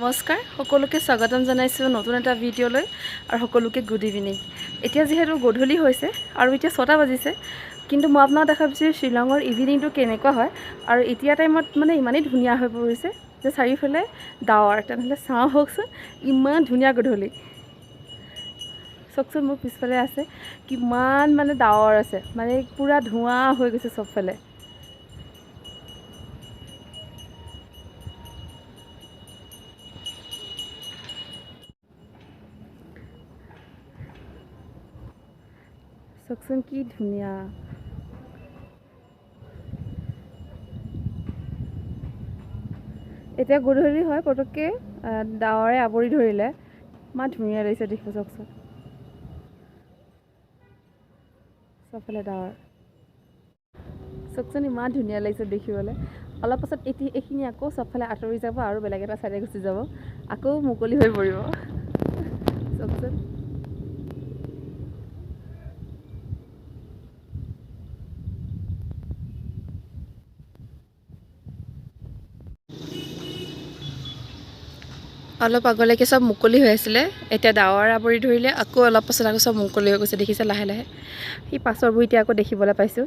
নমস্কাৰ সকলোকে স্বাগতম জনাইছোঁ নতুন এটা ভিডিঅ'লৈ আৰু সকলোকে গুড ইভিনিং। এতিয়া যিহেতু গধূলি হৈছে আৰু এতিয়া 6টা বাজিছে, কিন্তু মই আপোনাক দেখা পাইছোঁ শ্বিলঙৰ ইভিনিংটো কেনেকুৱা হয়। আৰু এতিয়া টাইমত মানে ইমানেই ধুনীয়া হৈ পৰিছে যে চাৰিওফালে ডাৱৰ। তেনেহ'লে চাওঁ হওকচোন ইমান ধুনীয়া গধূলি। চাওকচোন মোৰ পিছফালে আছে কিমান মানে ডাৱৰ আছে, মানে পূৰা ধোঁৱা হৈ গৈছে চবফালে। চাওকচোন কি ধুনীয়া। এতিয়া গধূলি হয়, পটককৈ ডাৱৰে আৱৰি ধৰিলে। ইমান ধুনীয়া লাগিছে দেখিব, চাওকচোন চবফালে ডাৱৰ। চাওকচোন ইমান ধুনীয়া লাগিছে দেখিবলৈ। অলপ পাছত এইখিনি আকৌ চবফালে আঁতৰি যাব আৰু বেলেগ এটা চাইডে গুচি যাব, আকৌ মুকলি হৈ পৰিব। চাওকচোন অলপ আগলৈকে চব মুকলি হৈ আছিলে, এতিয়া ডাৱৰ আৱৰি ধৰিলে, আকৌ অলপ পাছত আকৌ চব মুকলি হৈ গৈছে। দেখিছে লাহে লাহে সেই পাছৰবোৰ এতিয়া আকৌ দেখিবলৈ পাইছোঁ।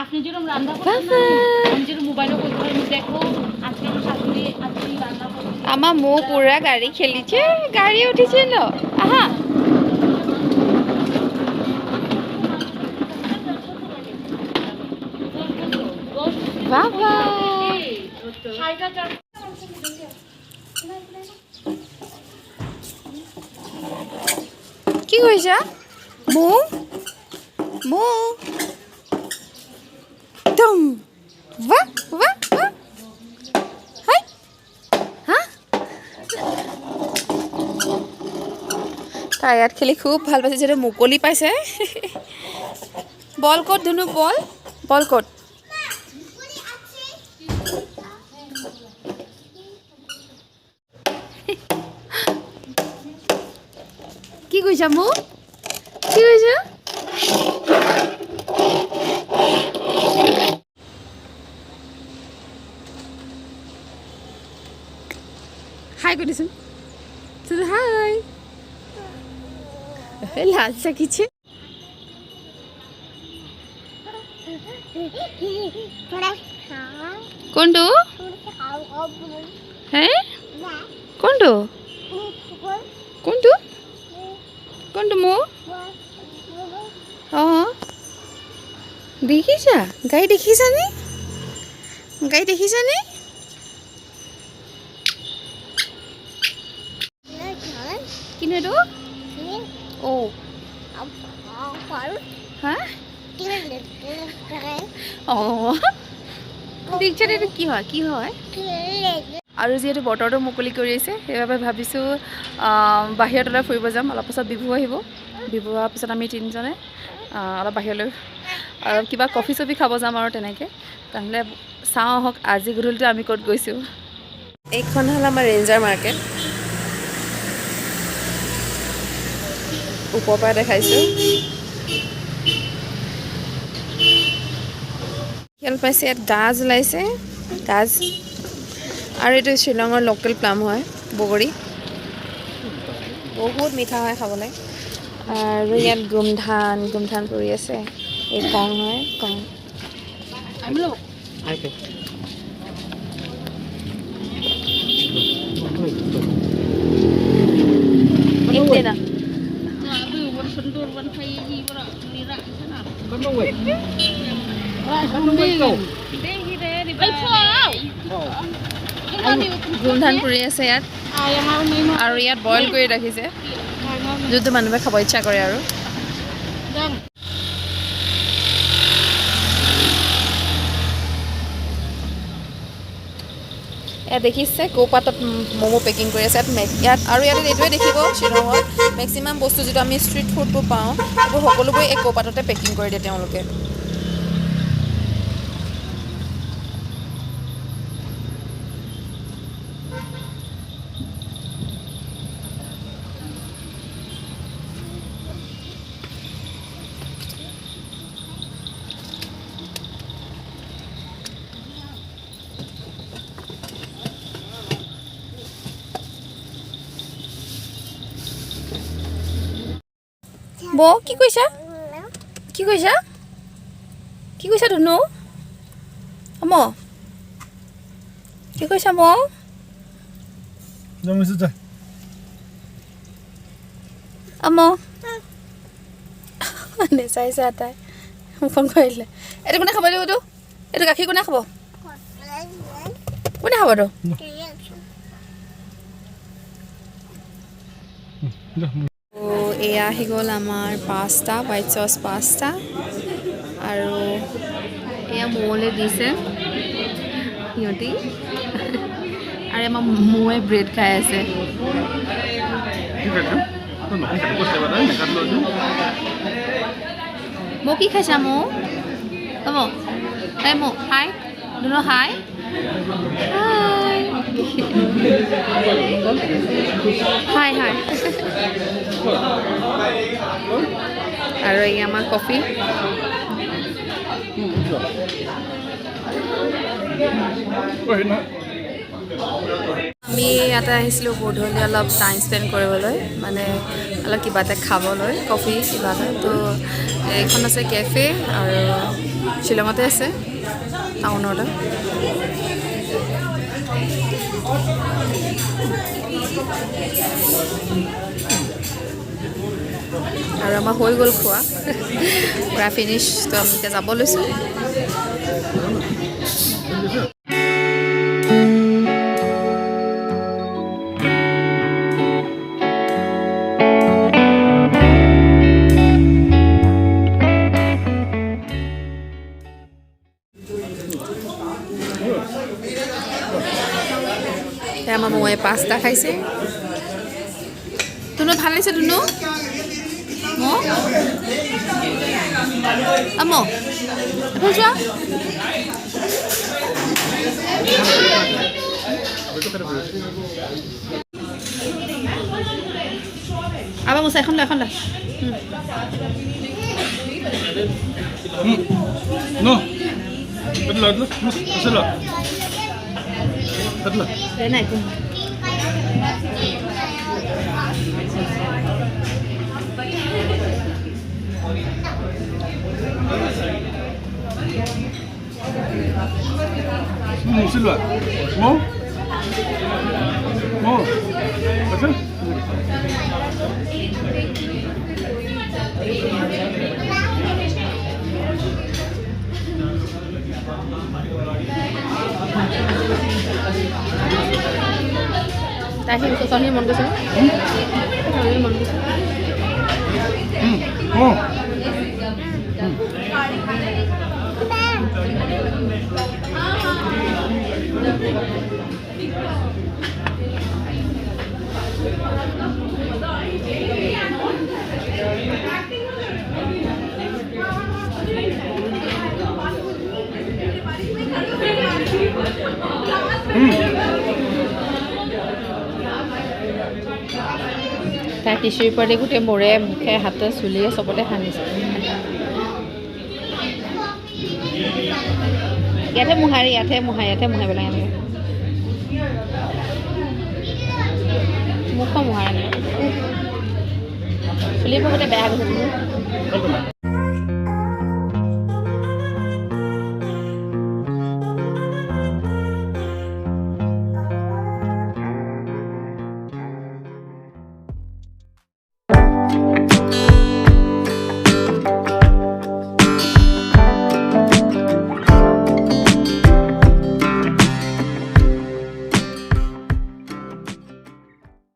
আপনি যেরকম রান্না করছেন আমি যেরকম মোবাইলে করতে পারি দেখো আজকে আমি শাশুড়ি আজকে রান্না করছি। আমার মো পুরা গাড়ি খেলিছে, গাড়ি উঠিছিল। আহা বাবা কি কইছা মো মো Dum. Va? Va? Va? Hi. হা? তাই ইয়াত খেলি খুব ভাল পাইছে, যিহেতু মুকলি পাইছে। বল ক'ত ধুনু? বল বল ক'ত? কি কৈছা মোক? কি কৈছা? হাই কৰি দিছোন। হাই লাল চাকিছে। কোনটো? হে কোনটো? কোনটো? কোনটো মো? অঁ দেখিছা? গাড়ী দেখিছানে? গাড়ী দেখিছানে? কিনো এইটো? অঁ হা অঁ দেখিছানে এইটো কি হয়? কি হয়? আৰু যিহেতু বতৰটো মুকলি কৰি আছে, সেইবাবে ভাবিছোঁ বাহিৰত অলপ ফুৰিব যাম। অলপ পাছত বিভু আহিব। বিভু অহাৰ পিছত আমি তিনিজনে অলপ বাহিৰলৈ আৰু কিবা কফি চফি খাব যাম আৰু তেনেকৈ। তেনেহ'লে চাওঁ আহক আজি গধূলিটো আমি ক'ত গৈছোঁ। এইখন হ'ল আমাৰ ৰেঞ্জাৰ মাৰ্কেট। ওপৰৰ পৰা দেখাইছোঁ। খেল পাইছে, ইয়াত গাজ ওলাইছে, গাজ। আৰু এইটো শ্বিলঙৰ লোকেল প্লাম হয়, বগৰী। বহুত মিঠা হয় খাবলৈ। আৰু ইয়াত গোমধান পৰি আছে। এই কং হয়, কং। দিয়ে না গোমধান পুৰি আছে ইয়াত আৰু ইয়াত বইল কৰি ৰাখিছে যোনটো মানুহে খাব ইচ্ছা কৰে আৰু ইয়াত দেখিছে কৌপাতত ম'ম' পেকিং কৰি আছে ইয়াত আৰু ইয়াত এইটোৱে দেখিব শ্বিলঙত মেক্সিমাম বস্তু যিটো আমি ষ্ট্ৰীট ফুডবোৰ পাওঁ সেইবোৰ সকলোবোৰে এই কৌপাততে পেকিং কৰি দিয়ে তেওঁলোকে বৌ কি কৈছা কি কৈছা কি কৈছা ধুনু অম কি কৈছা বৌ অম নেচাইছে আটাই মুখখন খুৱাইলে এইটো কোনে খাব এইটো এইটো গাখীৰ কোনে খাব কোনে খাব এইটো এয়া আহি গ'ল আমাৰ পাস্তা হোৱাইট চচ পাস্তা আৰু এয়া মৌলে দিছে সিহঁতি আৰু আমাৰ মৌৱে ব্ৰেড খাই আছে মৌ কি খাইছা মৌ হ'ব এই মৌ হাই দুনো হাই হাই হাই আৰু এই আমাৰ কফি আমি ইয়াতে আহিছিলোঁ গধূলি অলপ টাইম স্পেণ্ড কৰিবলৈ মানে অলপ কিবা এটা খাবলৈ কফি কিবা এটা তো এইখন আছে কেফে আৰু শ্বিলঙতে আছে টাউনতে আৰু আমাৰ হৈ গ'ল খোৱা পুৰা ফিনিছ তো আমি এতিয়া যাব লৈছোঁ আমাৰ মৌৱে পাস্তা খাইছে তুনো ভাল লাগিছে তুনো মৌ মৌ এফালে যোৱা আবার মোসা এখন এখন No. Betul lah, betul lah. Betul lah. Enak itu. Betul lah. Mau? Mau? Betul? Tadi soalnya mau kesana. Soalnya mau kesana. Oh. তাই টিচুৰ পৰা গোটেই মূৰে মুখে হাতে চুলিয়ে চবতে সানিছে ইয়াতে মোহাৰি মোহাৰিব লাগে এনেকৈ মুখখন মোহাৰা নাই চুলিবোৰ গোটেই বেয়া গৈছে